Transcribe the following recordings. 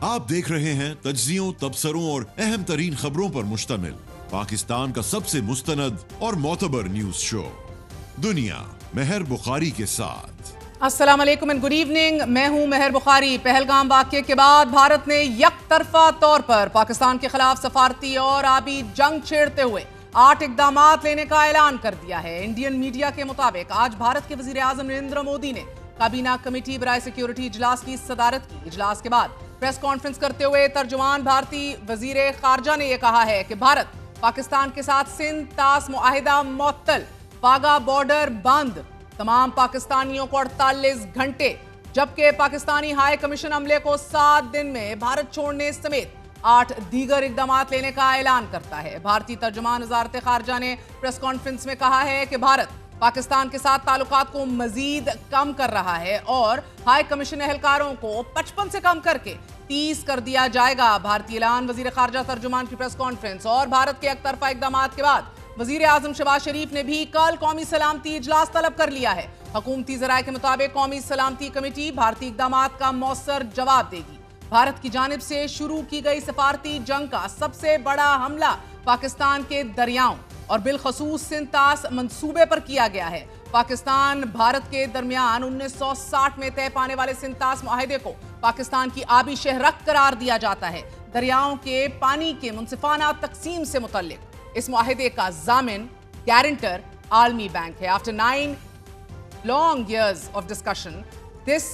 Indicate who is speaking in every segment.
Speaker 1: آپ دیکھ رہے ہیں تجزیوں، تبصروں اور اہم ترین خبروں پر مشتمل پاکستان کا سب سے مستند اور معتبر نیوز شو دنیا مہر بخاری کے ساتھ۔
Speaker 2: السلام علیکم اینڈ گڈ ایوننگ، میں ہوں مہر بخاری۔ پہلگام واقعے کے بعد بھارت نے یک طرفہ طور پر پاکستان کے خلاف سفارتی اور آبی جنگ چھیڑتے ہوئے 8 اقدامات لینے کا اعلان کر دیا ہے۔ انڈین میڈیا کے مطابق آج بھارت کے وزیر اعظم نریندر مودی نے کابینہ کمیٹی برائے سیکیورٹی اجلاس کی صدارت کی۔ اجلاس کے بعد پریس کانفرنس کرتے ہوئے ترجمان بھارتی وزیر خارجہ نے یہ کہا ہے کہ بھارت پاکستان کے ساتھ سندھ طاس معاہدہ معطل، واگا بارڈر بند، تمام پاکستانیوں کو 48 گھنٹے جبکہ پاکستانی ہائی کمیشن عملے کو 7 دن میں بھارت چھوڑنے سمیت 8 دیگر اقدامات لینے کا اعلان کرتا ہے۔ بھارتی ترجمان وزارت خارجہ نے پریس کانفرنس میں کہا ہے کہ بھارت پاکستان کے ساتھ تعلقات کو مزید کم کر رہا ہے اور ہائی کمیشن اہلکاروں کو 55 سے کم کر کے 30 کر دیا جائے گا۔ بھارتی اعلان، وزیر خارجہ ترجمان کی پریس کانفرنس اور بھارت کے یک طرفہ اقدامات کے بعد وزیر اعظم شہباز شریف نے بھی کل قومی سلامتی اجلاس طلب کر لیا ہے۔ حکومتی ذرائع کے مطابق قومی سلامتی کمیٹی بھارتی اقدامات کا مؤثر جواب دے گی۔ بھارت کی جانب سے شروع کی گئی سفارتی جنگ کا سب سے بڑا حملہ پاکستان کے دریاؤں اور بالخصوص سندھ طاس منصوبے پر کیا گیا ہے۔ پاکستان بھارت کے درمیان 1960 میں طے پانے والے سندھ طاس معاہدے کو پاکستان کی آبی شہرک قرار دیا جاتا ہے۔ دریاؤں کے پانی کے منصفانہ تقسیم سے متعلق اس معاہدے کا ضامن گارنٹر عالمی بینک ہے۔ After 9 long years of discussion, this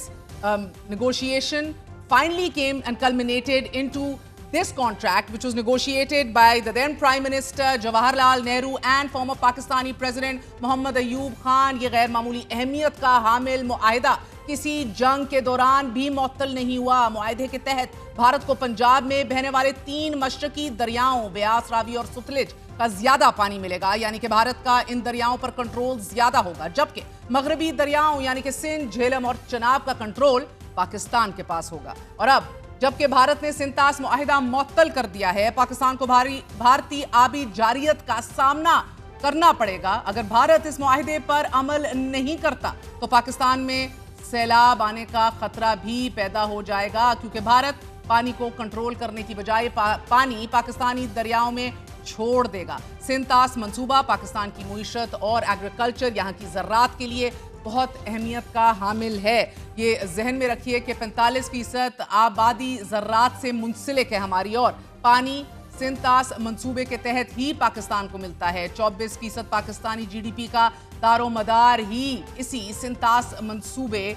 Speaker 2: negotiation finally came and culminated into this contract, which was negotiated by the then Prime Minister Jawaharlal Nehru and former Pakistani President Mohammad Ayub Khan۔ یہ غیر معمولی اہمیت کا حامل معاہدہ کسی جنگ کے دوران بھی معطل نہیں ہوا۔ معاہدے کے تحت بھارت کو پنجاب میں بہنے والے 3 مشرقی دریاؤں بیاس، راوی اور ستلج کا زیادہ پانی ملے گا، یعنی کہ بھارت کا ان دریاؤں پر کنٹرول زیادہ ہوگا، جبکہ مغربی دریاؤں یعنی کہ سندھ، جہلم اور چناب کا کنٹرول پاکستان کے پاس ہوگا۔ اور اب جبکہ بھارت نے سندھ طاس معاہدہ معطل کر دیا ہے، پاکستان کو بھارتی آبی جارحیت کا سامنا کرنا پڑے گا۔ اگر بھارت اس معاہدے پر عمل نہیں کرتا تو پاکستان میں سیلاب آنے کا خطرہ بھی پیدا ہو جائے گا، کیونکہ بھارت پانی کو کنٹرول کرنے کی بجائے پانی پاکستانی دریاؤں میں چھوڑ دے گا۔ سندھ طاس منصوبہ پاکستان کی معیشت اور ایگریکلچر، یہاں کی زراعت کے لیے بہت اہمیت کا حامل ہے۔ یہ ذہن میں رکھیے کہ 45% آبادی زراعت سے منسلک ہے ہماری، اور پانی سندھ طاس منصوبے کے تحت ہی پاکستان کو ملتا ہے۔ 24% پاکستانی جی ڈی پی کا دار و مدار ہی اسی سندھ طاس منصوبے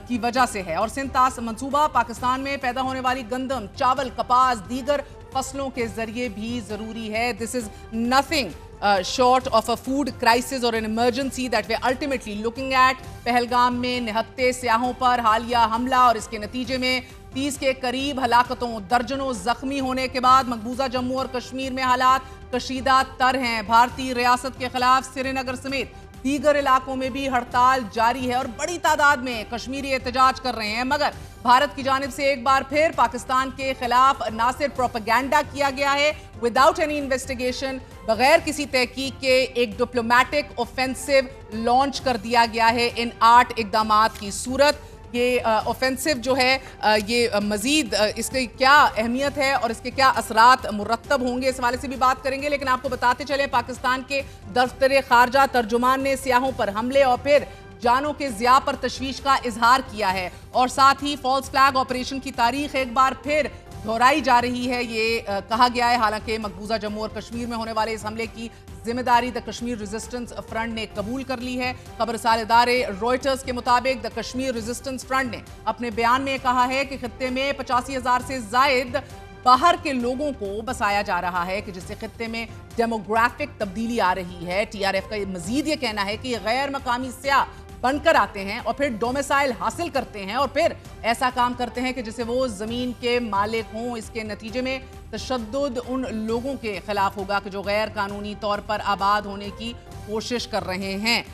Speaker 2: کی وجہ سے ہے، اور سندھ طاس منصوبہ پاکستان میں پیدا ہونے والی گندم، چاول، کپاس، دیگر فصلوں کے ذریعے بھی ضروری ہے۔ This is nothing short of a food crisis or an emergency that we're ultimately looking at۔ Pahalgam میں نہتے سیاحوں پر حالیہ حملہ اور اس کے نتیجے میں 30 کے قریب ہلاکتوں، درجنوں زخمی ہونے کے بعد مقبوضہ جموں اور کشمیر میں حالات کشیدہ تر ہیں۔ بھارتی ریاست کے خلاف سری نگر سمیت دیگر علاقوں میں بھی ہڑتال جاری ہے اور بڑی تعداد میں کشمیری احتجاج کر رہے ہیں، مگر بھارت کی جانب سے ایک بار پھر پاکستان کے خلاف نہ صرف پروپیگنڈا کیا گیا ہے وداؤٹ اینی انویسٹیگیشن، بغیر کسی تحقیق کے ایک ڈپلومیٹک اوفینسو لانچ کر دیا گیا ہے ان 8 اقدامات کی صورت۔ یہ اوفینسو جو ہے یہ مزید اس کی کیا اہمیت ہے اور اس کے کیا اثرات مرتب ہوں گے، اس حوالے سے بھی بات کریں گے، لیکن آپ کو بتاتے چلیں پاکستان کے دفتر خارجہ ترجمان نے سیاحوں پر حملے اور پھر جانوں کے ضیاع پر تشویش کا اظہار کیا ہے، اور ساتھ ہی فالس فلیگ آپریشن کی تاریخ ایک بار پھر دہرائی جا رہی ہے۔ یہ کہا گیا ہے حالانکہ مقبوضہ جموں اور کشمیر میں ہونے والے اس حملے کی ذمہ داری دا کشمیر ریزسٹنس فرنٹ نے قبول کر لی ہے۔ خبر رساں ادارے روئٹرز کے مطابق دا کشمیر ریزسٹنس فرنٹ نے اپنے بیان میں کہا ہے کہ خطے میں 85,000 سے زائد باہر کے لوگوں کو بسایا جا رہا ہے، کہ جس سے خطے میں ڈیموگرافک تبدیلی آ رہی ہے۔ ٹی آر ایف کا مزید یہ کہنا ہے کہ یہ غیر مقامی سیاح بن کر آتے ہیں اور پھر ڈومیسائل حاصل کرتے ہیں اور پھر ایسا کام کرتے ہیں کہ جسے وہ زمین کے مالک ہوں۔ اس کے نتیجے میں تشدد ان لوگوں کے خلاف ہوگا کہ جو غیر قانونی طور پر آباد ہونے کی کوشش کر رہے ہیں۔